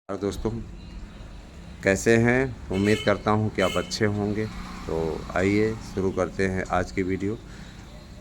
और दोस्तों, कैसे हैं? उम्मीद करता हूं कि आप अच्छे होंगे। तो आइए शुरू करते हैं आज की वीडियो।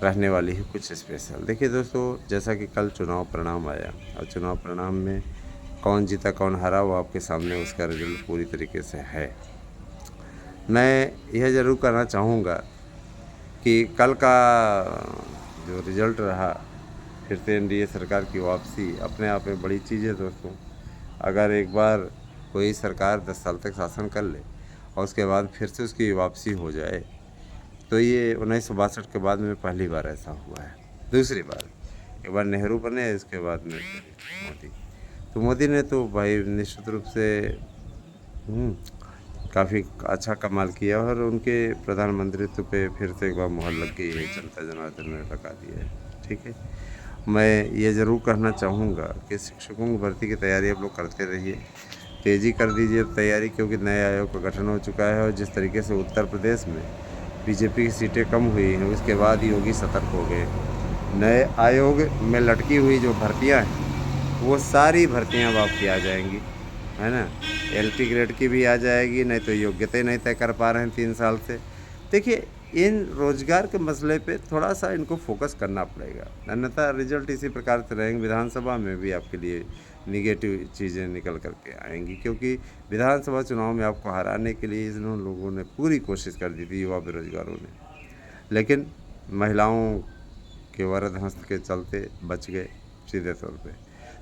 रहने वाली है कुछ स्पेशल। देखिए दोस्तों, जैसा कि कल चुनाव परिणाम आया और चुनाव परिणाम में कौन जीता कौन हारा वो आपके सामने उसका रिजल्ट पूरी तरीके से है। मैं यह ज़रूर कहना चाहूँगा कि कल का जो रिज़ल्ट रहा, फिर से एनडीए सरकार की वापसी अपने आप में बड़ी चीज़ है दोस्तों। अगर एक बार कोई सरकार 10 साल तक शासन कर ले और उसके बाद फिर से उसकी वापसी हो जाए, तो ये 1962 के बाद में पहली बार ऐसा हुआ है। दूसरी बार एक बार नेहरू बने, इसके बाद में मोदी। तो मोदी ने तो भाई निश्चित रूप से काफ़ी अच्छा कमाल किया और उनके प्रधानमंत्रित्व पे फिर से एक बार मुहर लग गई है, जनता जनार्दन ने लगा दिया है। ठीक है, मैं ये ज़रूर कहना चाहूँगा कि शिक्षकों की भर्ती की तैयारी आप लोग करते रहिए, तेज़ी कर दीजिए तैयारी, क्योंकि नए आयोग का गठन हो चुका है और जिस तरीके से उत्तर प्रदेश में बीजेपी की सीटें कम हुई हैं, उसके बाद योगी सतर्क हो गए। नए आयोग में लटकी हुई जो भर्तियाँ हैं, वो सारी भर्तियाँ अब आपकी आ जाएंगी, है ना। एलटी ग्रेड की भी आ जाएगी, नहीं तो योग्यता ही नहीं तय कर पा रहे हैं 3 साल से। देखिए, इन रोजगार के मसले पे थोड़ा सा इनको फोकस करना पड़ेगा, अन्यथा रिजल्ट इसी प्रकार से रहेंगे। विधानसभा में भी आपके लिए निगेटिव चीज़ें निकल करके आएंगी, क्योंकि विधानसभा चुनाव में आपको हराने के लिए इन लोगों ने पूरी कोशिश कर दी थी, युवा बेरोजगारों ने, लेकिन महिलाओं के वरद हस्त के चलते बच गए सीधे तौर पे।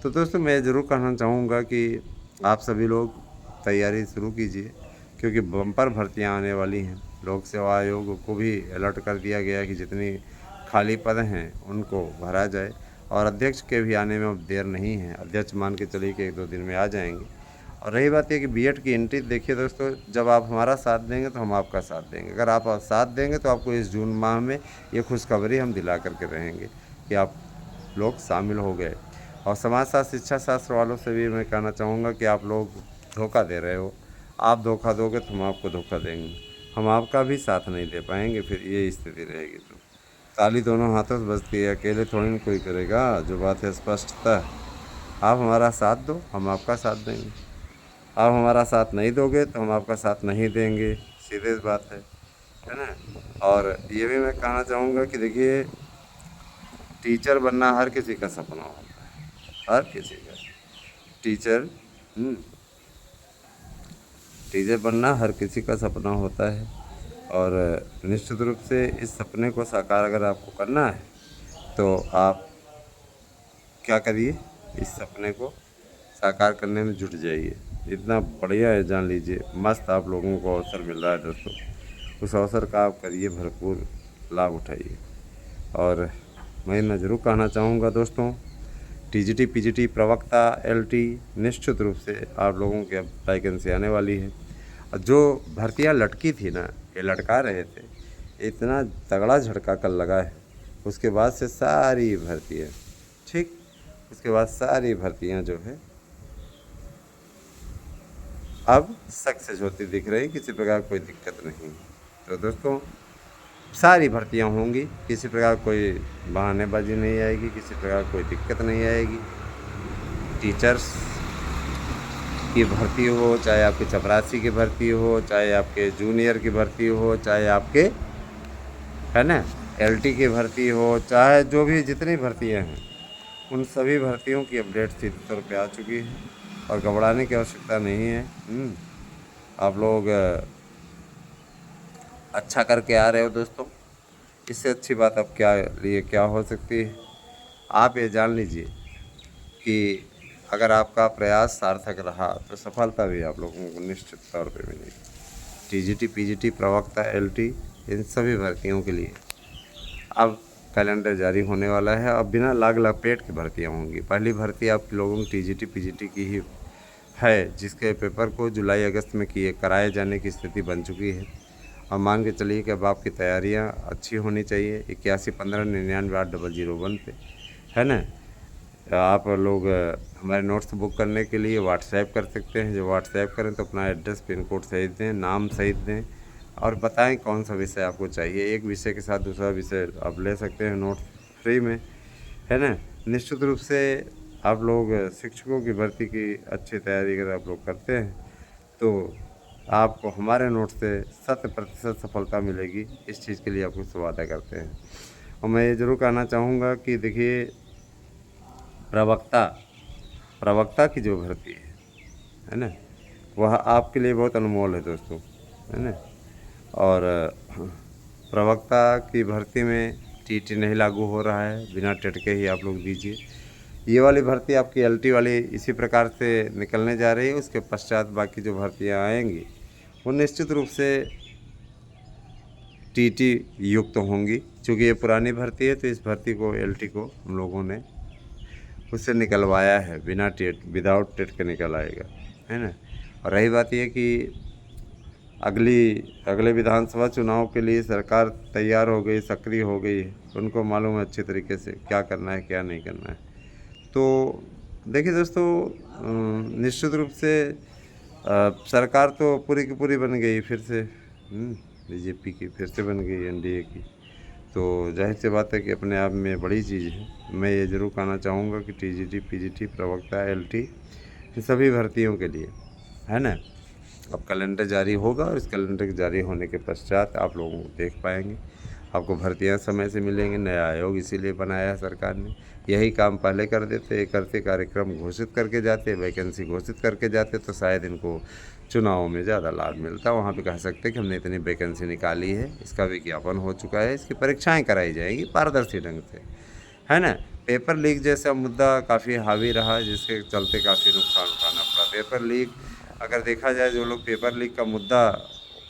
तो दोस्तों, मैं ज़रूर कहना चाहूँगा कि आप सभी लोग तैयारी शुरू कीजिए, क्योंकि बम्पर भर्तियाँ आने वाली हैं। लोक सेवा आयोग को भी अलर्ट कर दिया गया है कि जितनी खाली पद हैं उनको भरा जाए, और अध्यक्ष के भी आने में अब देर नहीं है। अध्यक्ष मान के चलिए कि 1-2 दिन में आ जाएंगे। और रही बात ये कि बीएड की एंट्री, देखिए दोस्तों, जब आप हमारा साथ देंगे तो हम आपका साथ देंगे। अगर आप साथ देंगे तो आपको इस जून माह में ये खुशखबरी हम दिला करके रहेंगे कि आप लोग शामिल हो गए। और समाजशास्त्र शिक्षा शास्त्र वालों से भी मैं कहना चाहूँगा कि आप लोग धोखा दे रहे हो। आप धोखा दोगे तो हम आपको धोखा देंगे, हम आपका भी साथ नहीं दे पाएंगे। फिर ये स्थिति रहेगी। तो ताली दोनों हाथों से बजती है, अकेले थोड़ी ना कोई करेगा। जो बात है स्पष्टता, आप हमारा साथ दो, हम आपका साथ देंगे। आप हमारा साथ नहीं दोगे तो हम आपका साथ नहीं देंगे, सीधे सी बात है ना। और ये भी मैं कहना चाहूँगा कि देखिए, टीचर बनना हर किसी का सपना होता है, हर किसी का। टीचर टीचर बनना हर किसी का सपना होता है, और निश्चित रूप से इस सपने को साकार अगर आपको करना है तो आप क्या करिए, इस सपने को साकार करने में जुट जाइए। इतना बढ़िया है, जान लीजिए, मस्त आप लोगों को अवसर मिल रहा है दोस्तों। उस अवसर का आप करिए भरपूर लाभ उठाइए। और मैं ज़रूर कहना चाहूँगा दोस्तों, टीजीटी पीजीटी प्रवक्ता एलटी, निश्चित रूप से आप लोगों की अब वैकेंसी आने वाली है। और जो भर्तियाँ लटकी थी ना, ये लटका रहे थे, इतना तगड़ा झटका कल लगा है। उसके बाद से सारी भर्तियाँ, ठीक, उसके बाद सारी भर्तियाँ जो है अब सक्सेस होती दिख रही, किसी प्रकार कोई दिक्कत नहीं। तो दोस्तों, सारी भर्तियां होंगी, किसी प्रकार कोई बहानेबाजी नहीं आएगी, किसी प्रकार कोई दिक्कत नहीं आएगी। टीचर्स की भर्ती हो, चाहे आपकी चपरासी की भर्ती हो, चाहे आपके जूनियर की भर्ती हो, चाहे आपके, है ना, एलटी की भर्ती हो, चाहे जो भी जितनी भर्तियां हैं, उन सभी भर्तियों की अपडेट सीधे तौर पे आ चुकी है, और घबराने की आवश्यकता नहीं है। आप लोग अच्छा करके आ रहे हो दोस्तों, इससे अच्छी बात अब क्या लिए क्या हो सकती है। आप ये जान लीजिए कि अगर आपका प्रयास सार्थक रहा तो सफलता भी आप लोगों को निश्चित तौर पे मिलेगी। टीजीटी पीजीटी प्रवक्ता एलटी, इन सभी भर्तियों के लिए अब कैलेंडर जारी होने वाला है। अब बिना लाग लपेट की भर्तियाँ होंगी। पहली भर्ती आप लोगों की टीजीटी पीजीटी की ही है, जिसके पेपर को जुलाई अगस्त में कराए जाने की स्थिति बन चुकी है। अब मान के चलिए कि अब आपकी तैयारियां अच्छी होनी चाहिए। 8115998001 पे, है ना। आप लोग हमारे नोट्स बुक करने के लिए व्हाट्सएप कर सकते हैं। जो व्हाट्सएप करें तो अपना एड्रेस पिन कोड सहित दें, नाम सहित दें, और बताएं कौन सा विषय आपको चाहिए। एक विषय के साथ दूसरा विषय आप ले सकते हैं नोट फ्री में, है ना। निश्चित रूप से आप लोग शिक्षकों की भर्ती की अच्छी तैयारी अगर आप लोग करते हैं तो आपको हमारे नोट से 100% सफलता मिलेगी। इस चीज़ के लिए आपको से वादा करते हैं। और मैं ये ज़रूर कहना चाहूँगा कि देखिए, प्रवक्ता प्रवक्ता की जो भर्ती है ना, वह आपके लिए बहुत अनमोल है दोस्तों, है ना। और प्रवक्ता की भर्ती में टीटी नहीं लागू हो रहा है, बिना टेट के ही आप लोग दीजिए। ये वाली भर्ती आपकी एलटी वाली इसी प्रकार से निकलने जा रही है। उसके पश्चात बाकी जो भर्तियां आएंगी वो निश्चित रूप से टीटी युक्त होंगी। चूँकि ये पुरानी भर्ती है तो इस भर्ती को एलटी को हम लोगों ने उससे निकलवाया है, बिना टेट, विदाउट टेट के निकल आएगा, है ना। और रही बात ये कि अगले विधानसभा चुनाव के लिए सरकार तैयार हो गई, सक्रिय हो गई है। उनको मालूम है अच्छे तरीके से क्या करना है क्या नहीं करना है। तो देखिए दोस्तों, निश्चित रूप से सरकार तो पूरी की पूरी बन गई फिर से, बीजेपी की फिर से बन गई, एनडीए की। तो जाहिर सी बात है कि अपने आप में बड़ी चीज़ है। मैं ये ज़रूर कहना चाहूँगा कि टीजीटी, पीजीटी, प्रवक्ता, एलटी, इन सभी भर्तियों के लिए, है ना, अब कैलेंडर जारी होगा और इस कैलेंडर के जारी होने के पश्चात आप लोगों को देख पाएंगे। आपको भर्तियां समय से मिलेंगी। नया आयोग इसीलिए बनाया है सरकार ने। यही काम पहले कर देते, करते कार्यक्रम घोषित करके जाते, वैकेंसी घोषित करके जाते, तो शायद इनको चुनाव में ज़्यादा लाभ मिलता। वहाँ पे कह सकते कि हमने इतनी वैकेंसी निकाली है, इसका विज्ञापन हो चुका है, इसकी परीक्षाएँ कराई जाएंगी पारदर्शी ढंग से, है ना। पेपर लीक जैसा मुद्दा काफ़ी हावी रहा, जिसके चलते काफ़ी नुकसान उठाना पड़ा। पेपर लीक अगर देखा जाए, जो लोग पेपर लीक का मुद्दा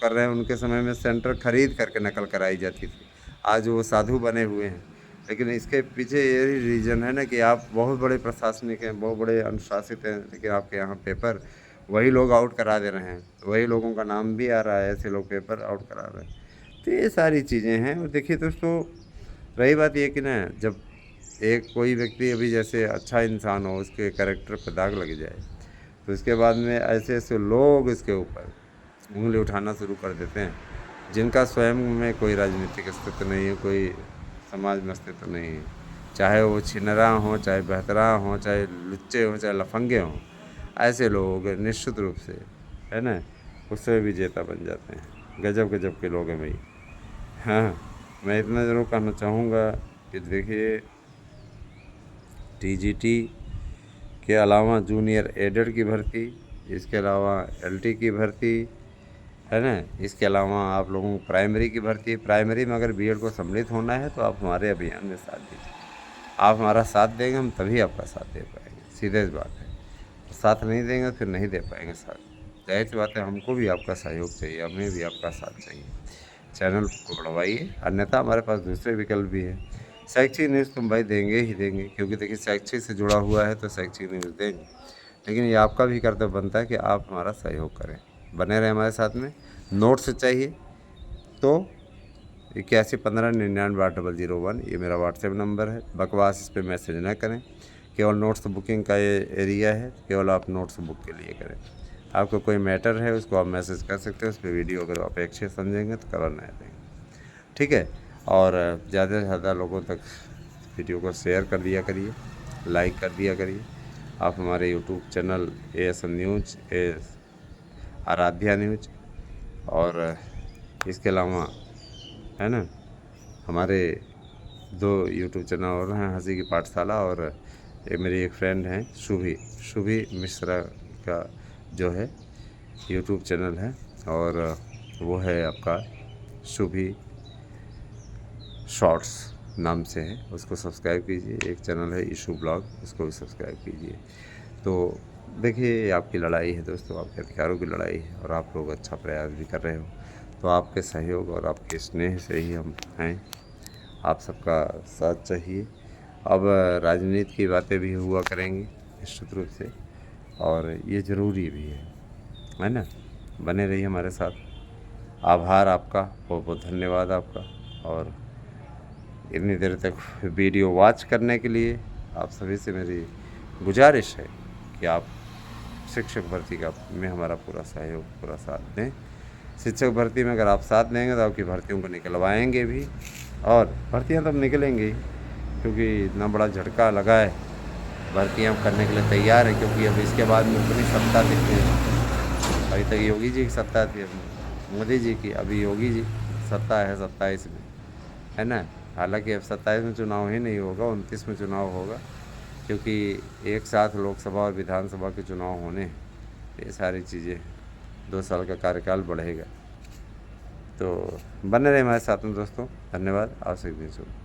कर रहे हैं उनके समय में सेंटर खरीद करके नकल कराई जाती थी। आज वो साधु बने हुए हैं। लेकिन इसके पीछे यही रीज़न है ना कि आप बहुत बड़े प्रशासनिक हैं, बहुत बड़े अनुशासित हैं, लेकिन आपके यहाँ पेपर वही लोग आउट करा दे रहे हैं। वही लोगों का नाम भी आ रहा है, ऐसे लोग पेपर आउट करा रहे हैं। तो ये सारी चीज़ें हैं। और देखिए दोस्तों, रही बात ये कि ना, जब एक कोई व्यक्ति अभी जैसे अच्छा इंसान हो, उसके कैरेक्टर पर दाग लग जाए, तो इसके बाद में ऐसे ऐसे लोग इसके ऊपर उंगली उठाना शुरू कर देते हैं, जिनका स्वयं में कोई राजनीतिक अस्तित्व नहीं है, कोई समाज में अस्तित्व नहीं है। चाहे वो छिनरा हों, चाहे बहतरा हों, चाहे लुच्चे हों, चाहे लफंगे हों, ऐसे लोग निश्चित रूप से, है ना, उससे विजेता बन जाते हैं। गजब गजब के लोग हैं भाई। हाँ, मैं इतना ज़रूर कहना चाहूँगा कि देखिए, टीजीटी के अलावा जूनियर एडेड की भर्ती, इसके अलावा एलटी की भर्ती, है ना, इसके अलावा आप लोगों को प्राइमरी की भर्ती। प्राइमरी में अगर बीएड को सम्मिलित होना है तो आप हमारे अभियान में साथ दीजिए। आप हमारा साथ देंगे, हम तभी आपका साथ दे पाएंगे, सीधे सी बात है। साथ नहीं देंगे फिर नहीं दे पाएंगे साथ। जाहिर सी बात है, हमको भी आपका सहयोग चाहिए, हमें भी आपका साथ चाहिए। चैनल को बढ़वाइए, अन्यथा हमारे पास दूसरे विकल्प भी है। शैक्षिक न्यूज़ तुम भाई देंगे ही देंगे, क्योंकि देखिए शैक्षिक से जुड़ा हुआ है तो शैक्षिक न्यूज़ देंगे। लेकिन ये आपका भी कर्तव्य बनता है कि आप हमारा सहयोग करें, बने रहें हमारे साथ में। नोट्स चाहिए तो 8115998001 ये मेरा व्हाट्सएप नंबर है। बकवास इस पर मैसेज ना करें। केवल नोट्स बुकिंग का ये एरिया है, केवल आप नोट्स बुक के लिए करें। आपको कोई मैटर है उसको आप मैसेज कर सकते हैं, उस पर वीडियो अगर आप अपेक्षित समझेंगे तो कवर नहीं देंगे, ठीक है। और ज़्यादा से ज़्यादा लोगों तक वीडियो को शेयर कर दिया करिए, लाइक कर दिया करिए। आप हमारे YouTube channel ASM news, Aaradhya news, और इसके अलावा, है ना, हमारे 2 यूट्यूब चैनल और हैं, हंसी की पाठशाला, और ये मेरी एक फ्रेंड हैं शुभी मिश्रा का जो है यूट्यूब चैनल है, और वो है आपका शुभी शॉर्ट्स नाम से है, उसको सब्सक्राइब कीजिए। एक चैनल है इशू ब्लॉग, उसको भी सब्सक्राइब कीजिए। तो देखिए, ये आपकी लड़ाई है दोस्तों, आपके अधिकारों की लड़ाई है, और आप लोग अच्छा प्रयास भी कर रहे हो। तो आपके सहयोग और आपके स्नेह से ही हम हैं, आप सबका साथ चाहिए। अब राजनीति की बातें भी हुआ करेंगी निश्चित रूप से, और ये ज़रूरी भी है ना। बने रहिए हमारे साथ। आभार आपका, बहुत बहुत धन्यवाद आपका। और इतनी देर तक वीडियो वॉच करने के लिए आप सभी से मेरी गुजारिश है कि आप शिक्षक भर्ती का में हमारा पूरा सहयोग, पूरा साथ दें। शिक्षक भर्ती में अगर आप साथ देंगे तो आपकी भर्तियों को निकलवाएंगे भी, और भर्तियां तब निकलेंगी, क्योंकि इतना बड़ा झटका लगा है भर्तियाँ करने के लिए तैयार हैं, क्योंकि अब इसके बाद में अपनी सत्ता दिखती है। अभी तक योगी जी की सत्ता थी, अब मोदी जी की, अभी योगी जी सत्ता है 27 में, है ना। हालांकि अब 27 में चुनाव ही नहीं होगा, 29 में चुनाव होगा, क्योंकि एक साथ लोकसभा और विधानसभा के चुनाव होने हैं। ये सारी चीज़ें 2 साल का कार्यकाल बढ़ेगा। तो बने रहे हमारे साथ में दोस्तों। धन्यवाद। आवश्यक दिन शुभ।